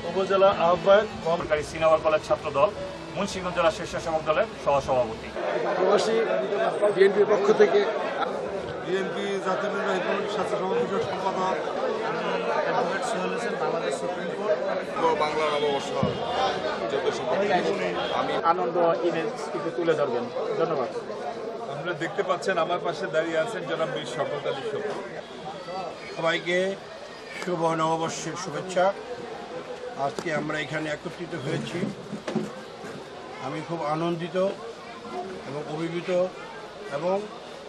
উপজেলা আহ্বায়ক সরকারি সিনেমা কলেজ ছাত্র দল মুন্সিগঞ্জ জেলা স্বেচ্ছাসেবক দলের সহসভাপতি। প্রবাসী বিএনপির পক্ষ থেকে বিএনপি জাতীয় নির্বাহী কমিটির স্বাস্থ্য সমাবেশের সম্পাদক advocate Sohel Hossain, Bangladesh supreme court. Bangla নববর্ষ আমি আনন্দ ইমেজ কিন্তু তুলে ধরবেন। ধন্যবাদ। আপনারা দেখতে পাচ্ছেন আমার পাশে দাঁড়িয়ে আছেন জনাব বীর শওকত আলী শোভন। সবাইকে শুভ নববর্ষের শুভেচ্ছা। আজকে আমরা এখানে একত্রিত হয়েছি, আমি খুব আনন্দিত এবং অভিভূত এবং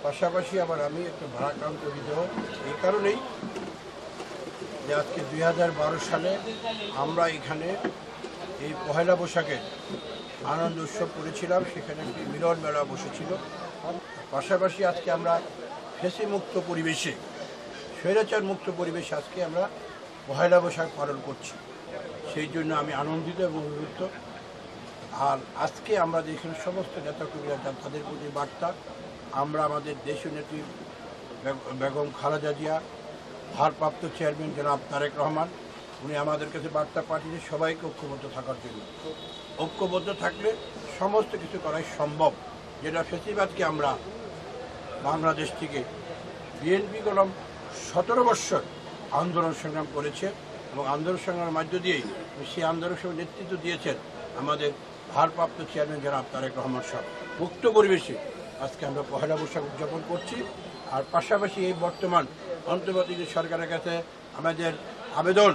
পাশাপাশি আবার আমি একটু ভারাক্রান্ত হৃদয় এই কারণেই যে আজকে 2012 সালে আমরা এখানে এই পহেলা বৈশাখে আনন্দ উৎসব করেছিলাম, সেখানে একটি মিলন মেলা বসেছিল। পাশাপাশি আজকে আমরা ফেসি মুক্ত পরিবেশে, স্বৈরাচার মুক্ত পরিবেশে আজকে আমরা পহেলা বৈশাখ পালন করছি, সেই জন্য আমি আনন্দিত এবং অভিভূত। আর আজকে আমরা যেখানে সমস্ত নেতাকর্মীরা যান তাদের প্রতি বার্তা, আমরা আমাদের দেশীয় নেত্রী বেগম খালেদা জিয়া, ভারপ্রাপ্ত চেয়ারম্যান জনাব তারেক রহমান, উনি আমাদের কাছে বার্তা পাঠিয়েছে সবাইকে ঐক্যবদ্ধ থাকার জন্য। ঐক্যবদ্ধ থাকলে সমস্ত কিছু করাই সম্ভব, যেটা ফেসিবাদকে আমরা বাংলাদেশ থেকে বিএনপি কলম 17 বৎসর আন্দোলন সংগ্রাম করেছে এবং আন্দোলন সংগ্রামের মধ্য দিয়েই সেই আন্দোলন সংগ্রামের নেতৃত্ব দিয়েছেন আমাদের ভারপ্রাপ্ত চেয়ারম্যান জনাব তারেক রহমান সাহেব। মুক্ত পরিবেশে আজকে আমরা পহেলা বৈশাখ উদযাপন করছি। আর পাশাপাশি এই বর্তমান অন্তর্বর্তী সরকারের কাছে আমাদের আবেদন,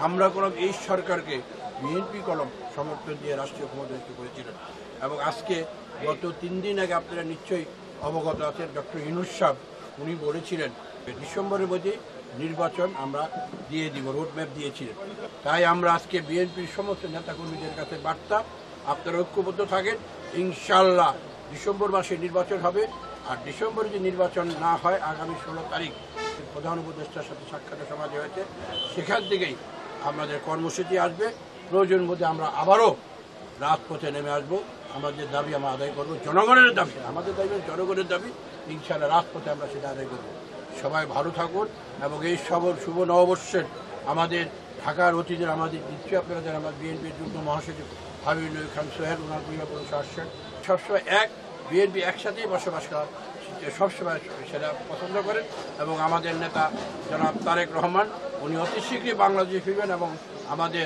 আমরা কলম এই সরকারকে বিএনপি কলম সমর্থন দিয়ে রাষ্ট্রীয় ক্ষমতায়িত করেছিলেন এবং আজকে গত 3 দিন আগে আপনারা নিশ্চয়ই অবগত আছেন, ডক্টর ইউনূস সাহেব উনি বলেছিলেন ডিসেম্বরের মধ্যে নির্বাচন আমরা দিয়ে দিব, রোডম্যাপ দিয়েছিলেন। তাই আমরা আজকে বিএনপির সমস্ত নেতাকর্মীদের কাছে বার্তা, আপনারা ঐক্যবদ্ধ থাকেন, ইনশাল্লাহ ডিসেম্বর মাসে নির্বাচন হবে। আর ডিসেম্বরে যে নির্বাচন না হয়, আগামী 16 তারিখ প্রধান উপদেষ্টার সাথে সাক্ষাতের সমাধি হয়েছে, সেখান থেকেই আমাদের কর্মসূচি আসবে। প্রয়োজন মধ্যে আমরা আবারও রাজপথে নেমে আসবো, আমাদের দাবি আমরা আদায় করবো, জনগণের দাবি, আমাদের দাবি জনগণের দাবি, ইনশাআল্লাহ রাজপথে আমরা সেটা আদায় করবো। সবাই ভালো থাকুন এবং এই শুভ নববর্ষের আমাদের ঢাকার অতিথির আমাদের নিশ্চয়ই আপনারা যারা আমার বিএনপির যুগ্ম মহাসচিব হাবিবুল খান সোহেল, ওনার পরিবার আসছেন, সবসময় বিএনপি একসাথেই বসবাস করা সবসময় সেটা পছন্দ করেন এবং আমাদের নেতা জনাব তারেক রহমান উনি অতি শীঘ্রই বাংলাদেশে ফিরবেন এবং আমাদের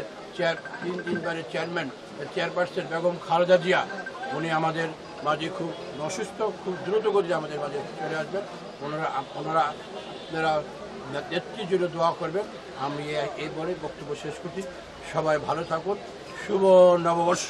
তিনবারের চেয়ারপারসন বেগম খালেদা জিয়া উনি আমাদের মাঝে খুব অসুস্থ, খুব দ্রুত গতিতে আমাদের মাঝে চলে আসবেন। ওনারা নেত্রীর জন্য দোয়া করবেন। আমি এই বলে বক্তব্য শেষ করছি। সবাই ভালো থাকুন। শুভ নববর্ষ।